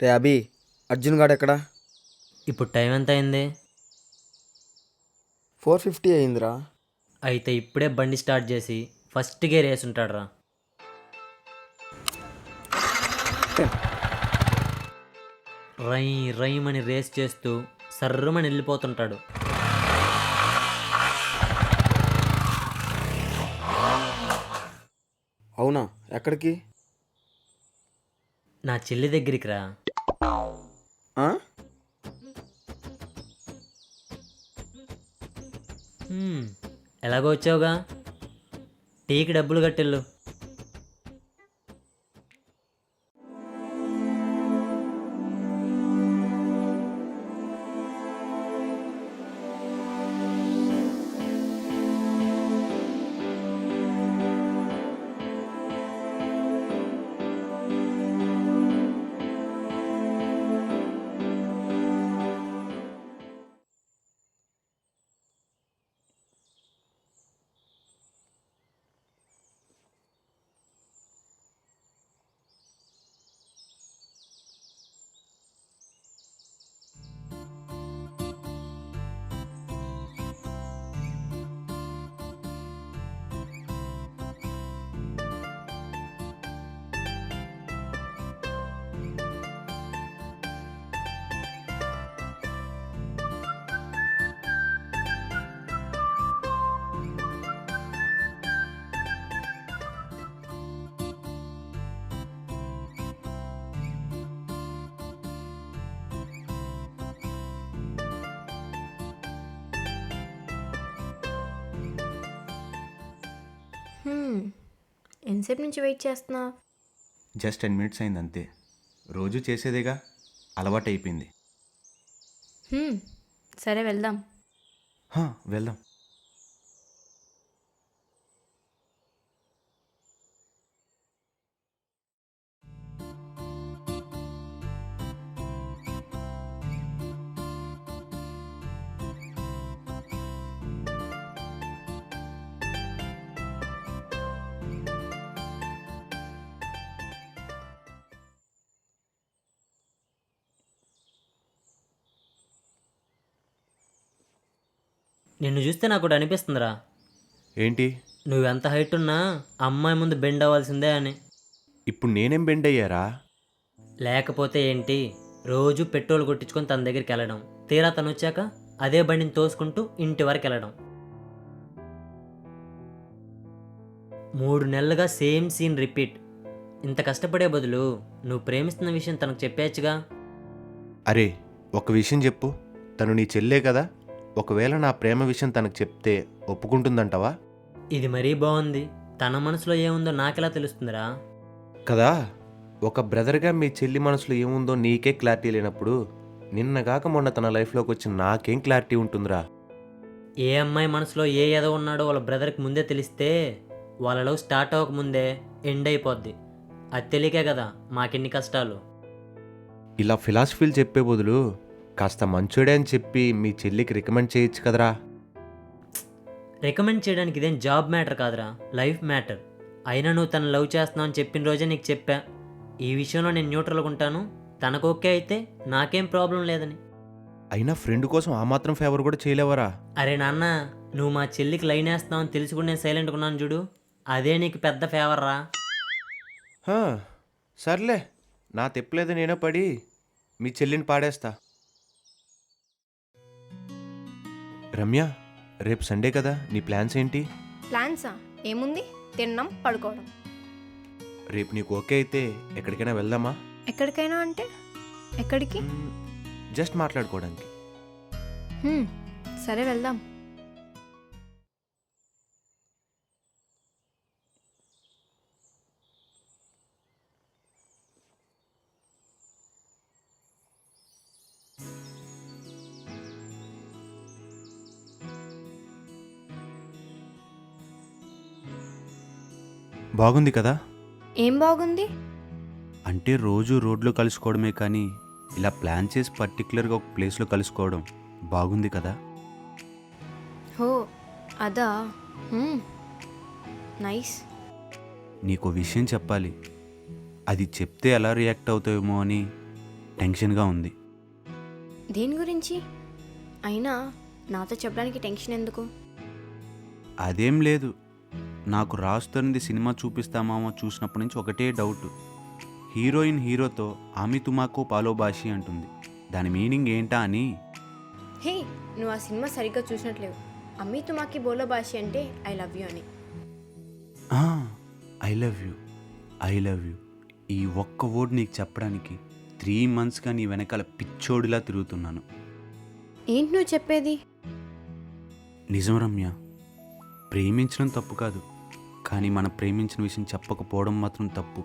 రే అభి, అర్జున్ గాడు ఎక్కడా? ఇప్పుడు టైం ఎంత అయింది? 4:50 అయిందిరా. అయితే ఇప్పుడే బండి స్టార్ట్ చేసి ఫస్ట్ గేర్ వేసి ఉంటాడు రా. రై రైమని రేస్ చేస్తూ సర్రమని వెళ్ళిపోతుంటాడు. అవునా, ఎక్కడికి? నా చెల్లి దగ్గరికి రా. ఆ? ఎలాగో వచ్చావుగా, టీకి డబ్బులు కట్టెళ్ళు. ఎంతసేపు నుంచి వెయిట్ చేస్తున్నా? జస్ట్ 10 మినిట్స్ అయింది అంతే. రోజు చేసేదేగా, అలవాటు అయిపోయింది. సరే వెళ్దాం. వెళ్దాం. నిన్ను చూస్తే నాకు ఒకటి అనిపిస్తుందిరా. ఏంటి? నువ్వెంత హైట్ ఉన్నా అమ్మాయి ముందు బెండ్ అవ్వాల్సిందే అని. ఇప్పుడు నేనేం బెండ్ అయ్యారా? లేకపోతే ఏంటి, రోజు పెట్రోల్ కొట్టించుకొని తన దగ్గరికి వెళ్ళడం, తీరా తను వచ్చాక అదే బండిని తోసుకుంటూ ఇంటి వరకు వెళ్ళడం. 3 నెలలుగా సేమ్ సీన్ రిపీట్. ఇంత కష్టపడే బదులు నువ్వు ప్రేమిస్తున్న విషయం తనకు చెప్పేయచ్చుగా. అరే, ఒక విషయం చెప్పు. తను నీ చెల్లే కదా. ఒకవేళ నా ప్రేమ విషయం తనకు చెప్తే ఒప్పుకుంటుందంటావా? ఇది మరీ బాగుంది. తన మనసులో ఏముందో నాకెలా తెలుస్తుందిరా? కదా, ఒక బ్రదర్గా మీ చెల్లి మనసులో ఏముందో నీకే క్లారిటీ లేనప్పుడు నిన్నగాక మొన్న తన లైఫ్లోకి వచ్చి నాకేం క్లారిటీ ఉంటుందిరా? ఏ అమ్మాయి మనసులో ఏ ఎద ఉన్నాడో వాళ్ళ బ్రదర్కి ముందే తెలిస్తే వాళ్ళ లవ్ స్టార్ట్ అవ్వకముందే ఎండ్ అయిపోద్ది. అది తెలియకే కదా మాకెన్ని కష్టాలు. ఇలా ఫిలాసఫీలు చెప్పే బదులు కాస్త మంచోడే అని చెప్పి మీ చెల్లికి రికమెండ్ చేయొచ్చు కదరా. రికమెండ్ చేయడానికి ఇదేం జాబ్ మ్యాటర్ కాదురా, లైఫ్ మ్యాటర్. అయినా నువ్వు తను లవ్ చేస్తున్నావు అని చెప్పిన రోజే నీకు చెప్పా, ఈ విషయంలో నేను న్యూట్రల్గా ఉంటాను, తనకు ఓకే అయితే నాకేం ప్రాబ్లం లేదని. అయినా ఫ్రెండ్ కోసం ఆ మాత్రం ఫేవర్ కూడా చేయలేవరా? అరే నాన్న, నువ్వు మా చెల్లికి లైన్ వేస్తున్నావు అని తెలిసి కూడా నేను సైలెంట్గా ఉన్నాను చూడు, అదే నీకు పెద్ద ఫేవర్ రా. సర్లే, నా తెప్పలేదు నేనే పడి మీ చెల్లిని పాడేస్తా. రమ్య, రేపు సండే కదా, నీ ప్లాన్స్ ఏంటి? ప్లాన్సా? ఏముంది, తినడం, పడుకోవడం. రేపు నీకు ఓకే అయితే ఎక్కడికైనా వెళ్దామా? ఎక్కడికైనా అంటే ఎక్కడికి? జస్ట్ మాట్లాడుకోవడానికి. సరే వెళ్దాం. బాగుంది కదా? ఏం బాగుంది అంటే రోజు రోడ్లో కలుసుకోవడమే కానీ ఇలా ప్లాన్ చేసి పర్టికులర్గా ఒక ప్లేస్లో కలుసుకోవడం బాగుంది కదా? హో అదా, నైస్. నీకు విషయం చెప్పాలి, అది చెప్తే ఎలా రియాక్ట్ అవుతావేమో అని టెన్షన్గా ఉంది. దేని గురించి? అయినా నాతో చెప్పడానికి టెన్షన్ ఎందుకు? అదేం లేదు, నాకు రాస్తున్నది సినిమా చూపిస్తామో చూసినప్పటి నుంచి ఒకటే డౌట్. హీరోయిన్ హీరోతో ఆమె తుమాకో పాలోబాషి అంటుంది. దాని మీనింగ్ ఏంటా అని. హే, నువ్వు ఆ సినిమా సరిగ్గా చూసినట్లేవు. అమ్మీ తుమాకి బోలో భాష అంటే ఐ లవ్ యూ అని. I love you, I love you, ఈ ఒక్క వర్డ్ నీకు చెప్పడానికి 3 monthsగా నీ వెనకాల పిచ్చోడిలా తిరుగుతున్నాను. ఏంటి నువ్వు చెప్పేది? నిజం రమ్య, ప్రేమించడం తప్పు కాదు, కానీ మనం ప్రేమించిన విషయం చెప్పకపోవడం మాత్రం తప్పు.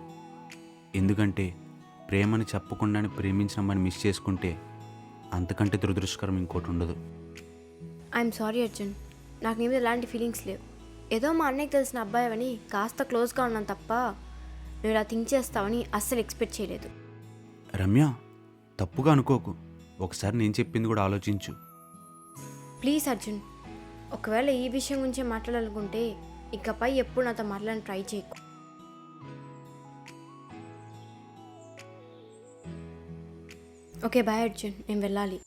ఎందుకంటే ప్రేమని చెప్పకుండానే ప్రేమించిన మనం మిస్ చేసుకుంటే అంతకంటే దురదృష్టకరం ఇంకోటి ఉండదు. ఐఎమ్ సారీ అర్జున్, నాకు నీ మీద ఎలాంటి ఫీలింగ్స్ లేవు. ఏదో మా అన్నయ్యకి తెలిసిన అబ్బాయి అని కాస్త క్లోజ్గా ఉన్నాను తప్ప నువ్వు ఇలా థింక్ చేస్తావని అస్సలు ఎక్స్పెక్ట్ చేయలేదు. రమ్య, తప్పుగా అనుకోకు, ఒకసారి నేను చెప్పింది కూడా ఆలోచించు. ప్లీజ్ అర్జున్, ఒకవేళ ఈ విషయం గురించే మాట్లాడాలనుకుంటే ఇకపై ఎప్పుడు నాతో మాట్లాడని ట్రై చేయకు. ఓకే బాయ్ అర్జున్, నేను వెళ్ళాలి.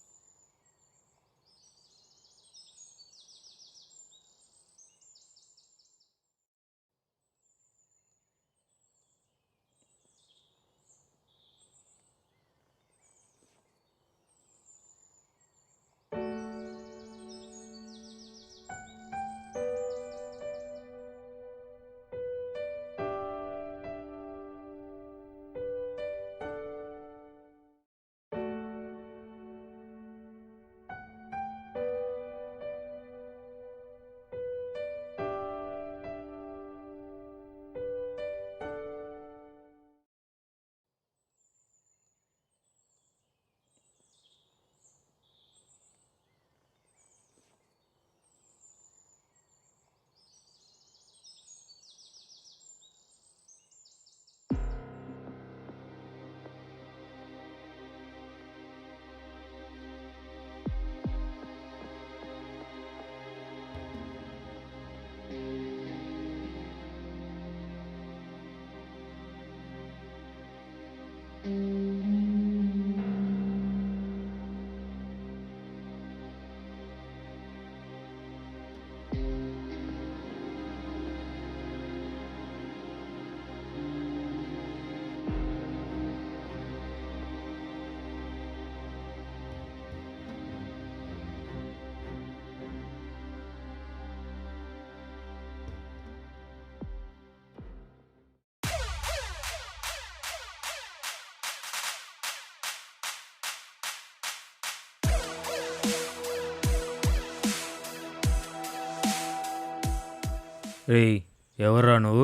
రేయ్, ఎవర్రా నువ్వు?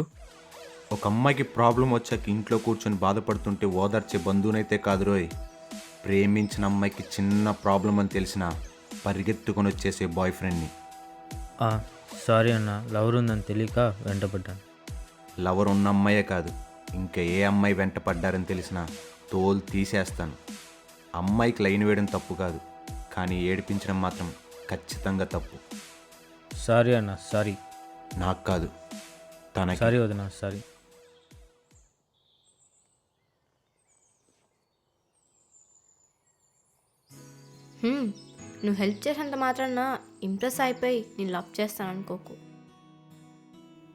ఒక అమ్మాయికి ప్రాబ్లం వచ్చాక ఇంట్లో కూర్చొని బాధపడుతుంటే ఓదార్చే బంధువునైతే కాదు రోయ్, ప్రేమించిన అమ్మాయికి చిన్న ప్రాబ్లం అని తెలిసినా పరిగెత్తుకొని వచ్చేసే బాయ్ ఫ్రెండ్ని. సారీ అన్న, లవర్ ఉందని తెలియక వెంటపడ్డాను. లవర్ ఉన్న అమ్మాయే కాదు, ఇంకా ఏ అమ్మాయి వెంట పడ్డారని తెలిసినా తోలు తీసేస్తాను. అమ్మాయికి లైన్ వేయడం తప్పు కాదు, కానీ ఏడిపించడం మాత్రం ఖచ్చితంగా తప్పు. సారీ అన్న, సారీ. నాకు కాదు, తనకి. సారీ వదినా, సారీ. నువ్వు హెల్ప్ చేసినంత మాత్రాన ఇంప్రెస్ అయిపోయి నేను లవ్ చేస్తాను అనుకోకు.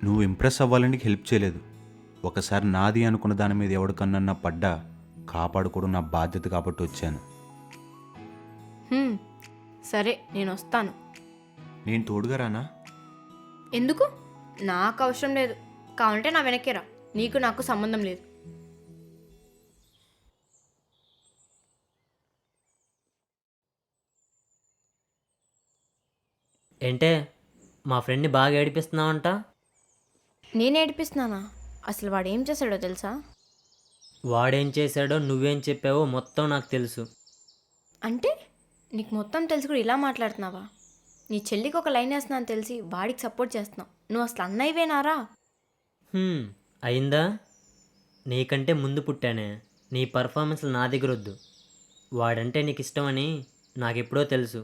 నువ్వు ఇంప్రెస్ అవ్వాలని హెల్ప్ చేయలేదు. ఒకసారి నాది అనుకున్న దాని మీద ఎవరికన్నా పడ్డా కాపాడుకోవడం నా బాధ్యత కాబట్టి వచ్చాను. సరే, నేను వస్తాను. నేను తోడుగా రానా? ఎందుకు? నాకు అవసరం లేదు. కావాలంటే నా వెనక్కిరా, నీకు నాకు సంబంధం లేదు. ఏంటే మా ఫ్రెండ్ని బాగా ఏడిపిస్తున్నావంట? నేను ఏడిపిస్తున్నానా? అసలు వాడు ఏం చేశాడో తెలుసా? వాడేం చేశాడో నువ్వేం చెప్పావో మొత్తం నాకు తెలుసు. అంటే నీకు మొత్తం తెలిసి కూడా ఇలా మాట్లాడుతున్నావా? నీ చెల్లికి ఒక లైన్ వేస్తున్నాను తెలిసి వాడికి సపోర్ట్ చేస్తున్నావు. నువ్వు అసలు అన్నయ్యవేనారా? అయిందా? నీకంటే ముందు పుట్టానే, నీ పర్ఫార్మెన్స్లు నా దగ్గర వద్దు. వాడంటే నీకు ఇష్టమని నాకెప్పుడో తెలుసు.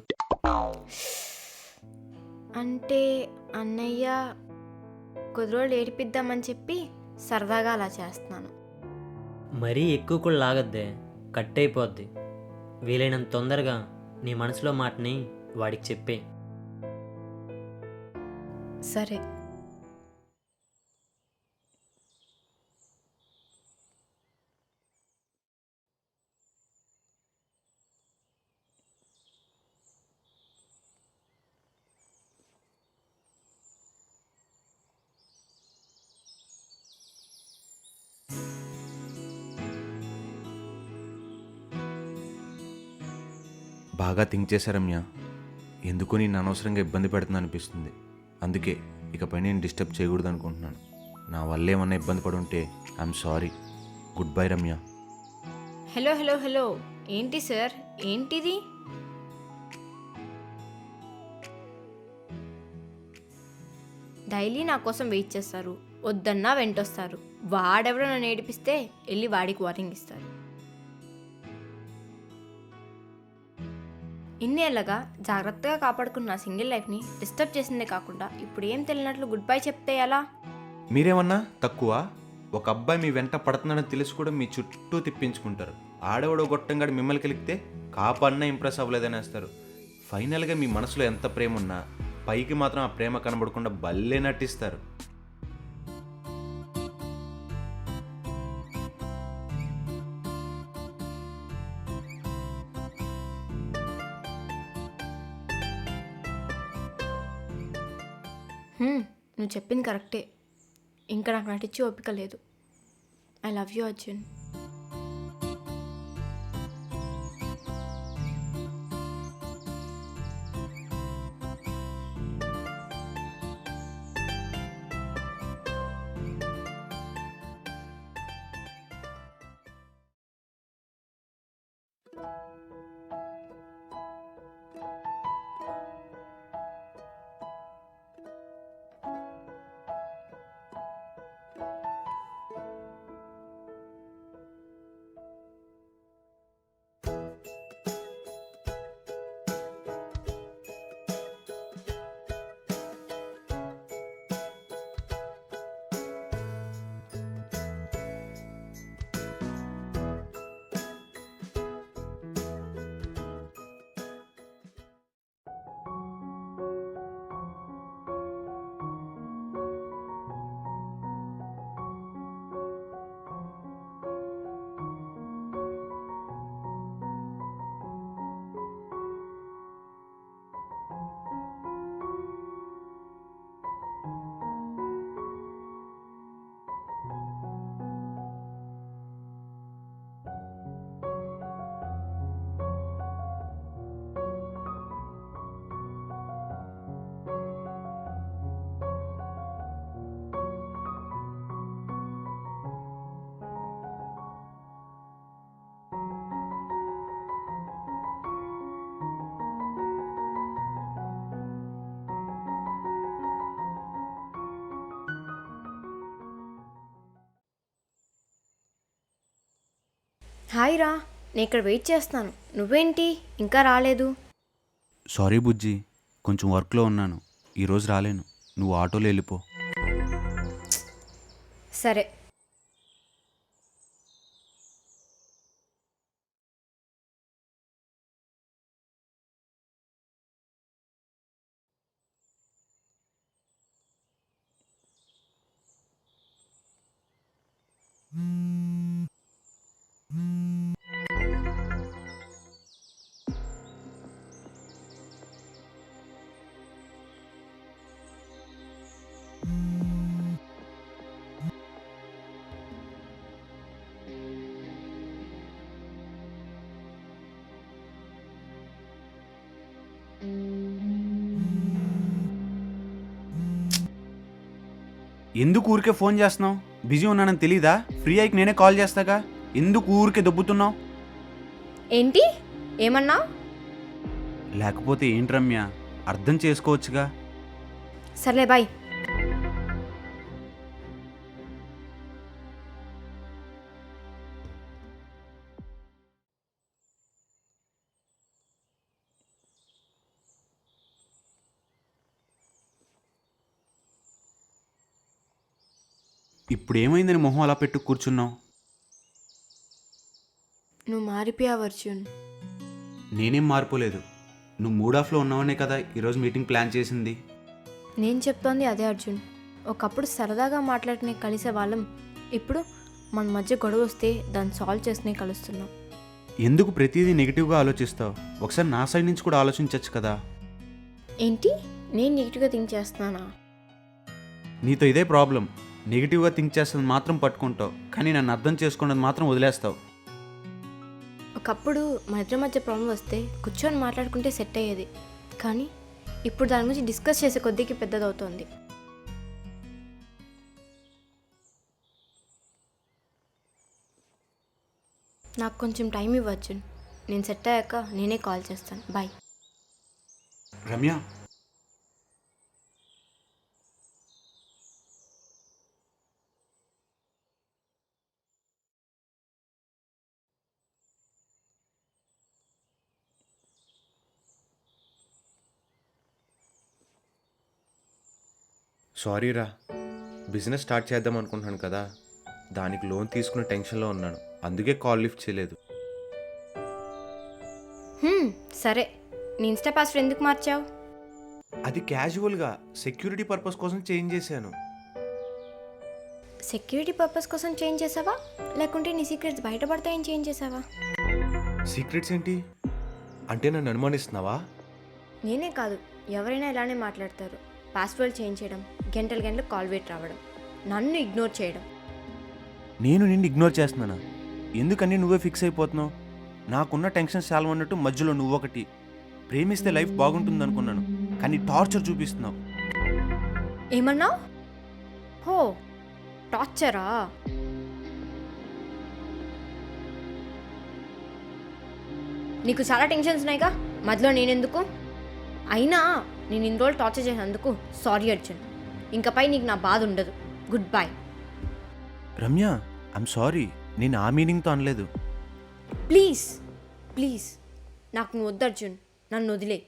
అంటే అన్నయ్య కొద్ది రోజులు ఏడిపిద్దామని చెప్పి సరదాగా అలా చేస్తున్నాను. మరీ ఎక్కువ కూడా లాగద్దే, కట్ అయిపోద్ది. వీలైనంత తొందరగా నీ మనసులో మాటని వాడికి చెప్పే. సరే. బాగా థింక్ చేశా రమ్య. ఎందుకో నేను అనవసరంగా ఇబ్బంది పెడుతుంది అనిపిస్తుంది. అందుకే ఇకపై నేను డిస్టర్బ్ చేయకూడదు అనుకుంటున్నాను. నా వల్ల ఏమన్నా ఇబ్బంది పడి ఉంటే I'm sorry. Good bye Ramya. Hello hello hello, ఏంటి సార్, ఏంటిది? డైలీ నా కోసం వెయిట్ చేస్తారు, వద్దన్నా వెంటొస్తారు. వాడెవడో నన్ను ఏడిపిస్తే వెళ్ళి వాడికి వార్నింగ్ ఇస్తారు. ఇన్నేళ్ళగా జాగ్రత్తగా కాపాడుకున్న నా సింగిల్ లైఫ్ని డిస్టర్బ్ చేసిందే కాకుండా ఇప్పుడు ఏం తెలియనట్లు గుడ్ బై చెప్తే ఎలా? మీరేమన్నా తక్కువ? ఒక అబ్బాయి మీ వెంట పడుతున్నాడని తెలిసి కూడా మీ చుట్టూ తిప్పించుకుంటారు. ఆడవాడో గొట్టంగాడు మిమ్మల్ని కలిగితే కాపన్నా ఇంప్రెస్ అవ్వలేదని వేస్తారు. ఫైనల్గా మీ మనసులో ఎంత ప్రేమ ఉన్నా పైకి మాత్రం ఆ ప్రేమ కనబడకుండా భలే నటిస్తారు. నువ్వు చెప్పింది కరెక్టే. ఇంకా నాకు నటించి ఓపిక లేదు. I love you Arjun. Hi రా, నేను ఇక్కడ వెయిట్ చేస్తాను. నువ్వేంటి ఇంకా రాలేదు? సారీ బుజ్జి, కొంచెం వర్క్లో ఉన్నాను. ఈరోజు రాలేను. నువ్వు ఆటోలో వెళ్ళిపో. సరే. ఎందుకు ఊరికే ఫోన్ చేస్తున్నావు? బిజీ ఉన్నానని తెలీదా? ఫ్రీ అయ్యి నేనే కాల్ చేస్తాగా. ఎందుకు ఊరికే దొబ్బుతున్నావు? ఏంటి ఏమన్నా? లేకపోతే ఏంటి రమ్య, అర్థం చేసుకోవచ్చుగా. సర్లే బాయ్. ఇప్పుడు ఏమైందని మొహం అలా పెట్టు కూర్చున్నావు? నువ్వు మారిపోయావు అర్జున్. నేనేం మార్పులేదు. నువ్వు మూడ్ ఆఫ్లో ఉన్నావనే కదా ఈరోజు మీటింగ్ ప్లాన్ చేసింది. నేను చెప్తోంది అదే అర్జున్. ఒకప్పుడు సరదాగా మాట్లాడుకునే కలిసే వాళ్ళం, ఇప్పుడు మన మధ్య గొడవ వస్తే దాన్ని సాల్వ్ చేసుకునే కలుస్తున్నాం. ఎందుకు ప్రతిదీ నెగిటివ్గా ఆలోచిస్తావు? ఒకసారి నా సైడ్ నుంచి కూడా ఆలోచించవచ్చు కదా. ఏంటి, నేను నెగిటివ్గా థింక్ చేస్తున్నానా? నీతో ఇదే ప్రాబ్లం. నెగిటివ్గా థింక్ చేస్తుంది మాత్రం పట్టుకుంటావు, కానీ నన్ను అర్థం చేసుకున్నది మాత్రం వదిలేస్తావు. ఒకప్పుడు మన ఇద్దరి మధ్య ప్రాబ్లం వస్తే కూర్చొని మాట్లాడుకుంటే సెట్ అయ్యేది, కానీ ఇప్పుడు దాని గురించి డిస్కస్ చేసే కొద్దికి పెద్దదవుతోంది. నాకు కొంచెం టైం ఇవ్వచ్చు. నేను సెట్ అయ్యాక నేనే కాల్ చేస్తాను. బాయ్. రమ్య, సారీ రా, బిజినెస్ స్టార్ట్ చేద్దాం అనుకుంటున్నాను కదా, దానికి లోన్ తీసుకునే టెన్షన్లో ఉన్నాను, అందుకే కాల్ లిఫ్ట్ చేయలేదు. సరే, నీ ఇన్స్టా పాస్వర్డ్ ఎందుకు మార్చావు? అది క్యాజువల్గా సెక్యూరిటీ పర్పస్ కోసం చేంజ్ చేశాను. సెక్యూరిటీ పర్పస్ కోసం చేంజ్ చేసావా, లేకుంటే నీ సీక్రెట్స్ బయటపడతాయని చేంజ్ చేసావా? సీక్రెట్స్ ఏంటి అంటే నన్ను అనుమానిస్తున్నావా? నేనే కాదు, ఎవరైనా ఇలానే మాట్లాడతారు. పాస్వర్డ్ చేంజ్ చేయడం, గంటలు గంటలు కాల్ వెయిట్ రావడం, నన్ను ఇగ్నోర్ చేయడం. నేను నిన్ను ఇగ్నోర్ చేస్తున్నానా? ఎందుకని నువ్వే ఫిక్స్ అయిపోతున్నావు? నాకున్న టెన్షన్ సాల్వ్ అన్నట్టు మధ్యలో నువ్వొకటి. ప్రేమిస్తే లైఫ్ బాగుంటుంది అనుకున్నాను, కానీ టార్చర్ చూపిస్తున్నావు. ఏమన్నావు? హో, టార్చరా? నీకు చాలా టెన్షన్స్ ఉన్నాయిగా, మధ్యలో నేనెందుకు? అయినా నేను ఇన్ని రోజులు టార్చర్ చేసినందుకు సారీ అర్జున్. ఇంకపై నీకు నా బాధ ఉండదు. Good bye. Ramya, I'm sorry, నేను ఆ మీనింగ్తో అనలేదు. ప్లీజ్ ప్లీజ్, నాకు నువ్వు వద్దు అర్జున్, నన్ను వదిలే.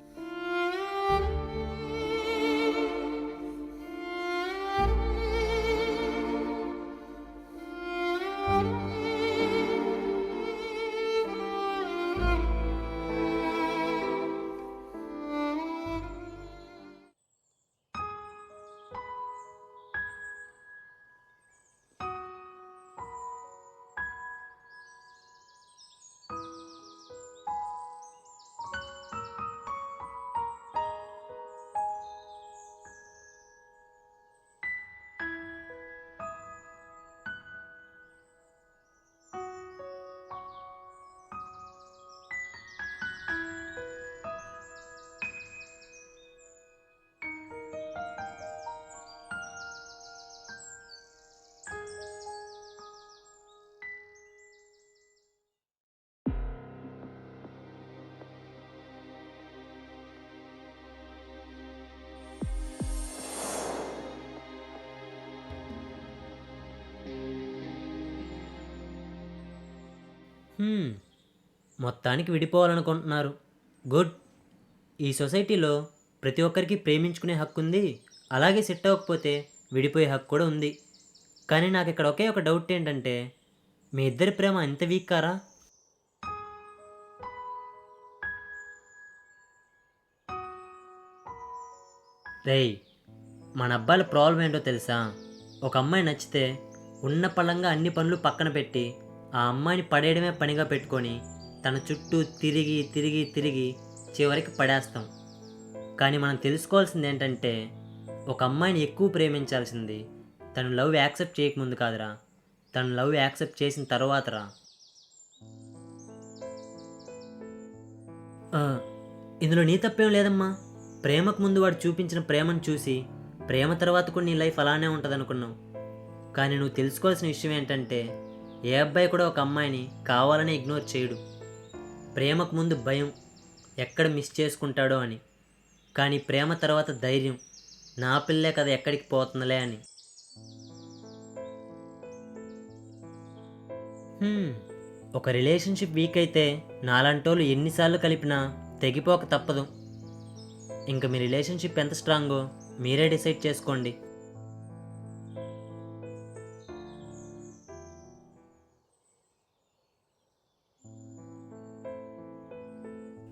మొత్తానికి విడిపోవాలనుకుంటున్నారు. గుడ్. ఈ సొసైటీలో ప్రతి ఒక్కరికి ప్రేమించుకునే హక్కు ఉంది, అలాగే సెట్ అవ్వకపోతే విడిపోయే హక్కు కూడా ఉంది. కానీ నాకు ఇక్కడ ఒకే ఒక డౌట్ ఏంటంటే, మీ ఇద్దరి ప్రేమ ఎంత వీక్ కారా? రేయ్, మన అబ్బాయిల ప్రాబ్లం ఏంటో తెలుసా? ఒక అమ్మాయి నచ్చితే ఉన్న పళంగా అన్ని పనులు పక్కన పెట్టి ఆ అమ్మాయిని పడేయడమే పనిగా పెట్టుకొని తన చుట్టూ తిరిగి తిరిగి తిరిగి చివరికి పడేస్తాం. కానీ మనం తెలుసుకోవాల్సింది ఏంటంటే, ఒక అమ్మాయిని ఎక్కువ ప్రేమించాల్సింది తను లవ్ యాక్సెప్ట్ చేయకముందు కాదురా, తను లవ్ యాక్సెప్ట్ చేసిన తర్వాతరా. ఇందులో నీ తప్పేం లేదమ్మా. ప్రేమకు ముందు వాడు చూపించిన ప్రేమను చూసి ప్రేమ తర్వాత కూడా నీ లైఫ్ అలానే ఉంటుంది అనుకున్నావు. కానీ నువ్వు తెలుసుకోవాల్సిన విషయం ఏంటంటే, ఏ అబ్బాయి కూడా ఒక అమ్మాయిని కావాలని ఇగ్నోర్ చేయడు. ప్రేమకు ముందు భయం, ఎక్కడ మిస్ చేసుకుంటాడో అని. కానీ ప్రేమ తర్వాత ధైర్యం, నా పిల్లే కదా ఎక్కడికి పోతుందిలే అని. ఒక రిలేషన్షిప్ వీక్ అయితే నాలంటోళ్ళు ఎన్నిసార్లు కలిపినా తెగిపోక తప్పదు. ఇంకా మీ రిలేషన్షిప్ ఎంత స్ట్రాంగో మీరే డిసైడ్ చేసుకోండి.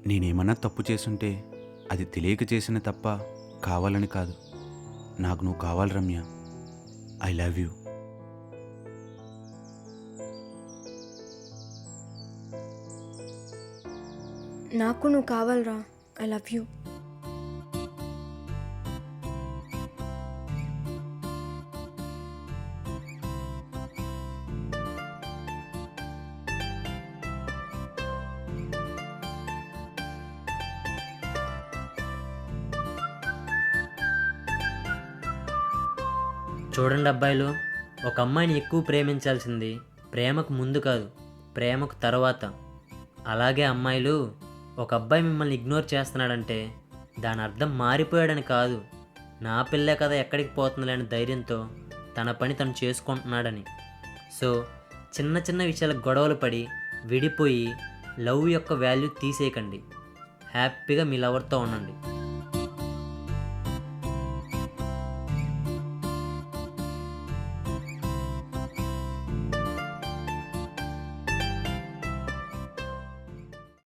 నేనేమన్నా తప్పు చేసుంటే అది తెలియక చేసిన తప్ప కావాలని కాదు. నాకు నువ్వు కావాలి రమ్య. I love you. నాకు నువ్వు కావాలరా. I love you. చూడండి అబ్బాయిలు, ఒక అమ్మాయిని ఎక్కువ ప్రేమించాల్సింది ప్రేమకు ముందు కాదు, ప్రేమకు తర్వాత. అలాగే అమ్మాయిలు, ఒక అబ్బాయి మిమ్మల్ని ఇగ్నోర్ చేస్తున్నాడంటే దాని అర్థం మారిపోయాడని కాదు, నా పిల్లే కదా ఎక్కడికి పోతుందిలే అనే ధైర్యంతో తన పని తను చేసుకుంటున్నాడని. సో చిన్న చిన్న విషయాలకు గొడవలు పడి విడిపోయి లవ్ యొక్క వాల్యూ తీసేయకండి. హ్యాపీగా మీ లవర్తో ఉండండి.